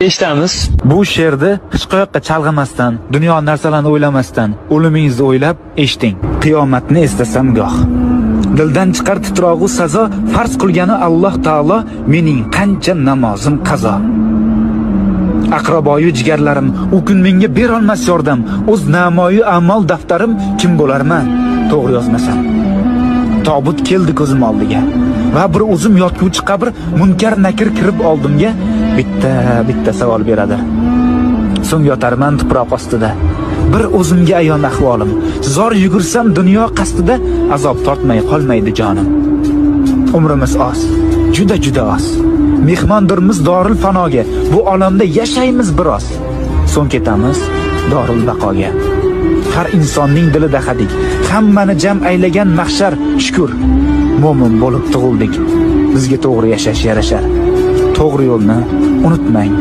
Eshitamiz. Bu she'rni hech qayoqqa chalg'imasdan, dunyo narsalarini o'ylamasdan, o'limingizni o'ylab eshiting. Qiyomatni eslasam goh. Dildan chiqar titrog'u sazo, farz qilgani Alloh taolo, mening qancha namozim qazo. Aqraboyu jigarlarim, u kun menga berolmas yordam, o'z namoyi amal daftarim kim bo'larman, to'g'ri yozmasam. Tobut keldi ko'zim oldiga va bir o'zim yotguvchi qabr munkar nakir kirib oldimga bitta savol beradi. So'ng yotarman tuproq ostida. Bir o'zimga ayon ahvolim. Zor yugursam dunyo qasdida azob tortmay qolmaydi jonim. Umrimiz oz, juda oz. Mehmondirmiz dorul fanoga. Bu olamda yashaymiz biroz. So'ng ketamiz dorul baqoga. Har insonning dilida hadik, hammani jam aylagan mahshar shukr. Mo'min bo'lib tug'ildik. Bizga to'g'ri yashash yarashar. To'g'ri yo'lni unutmang.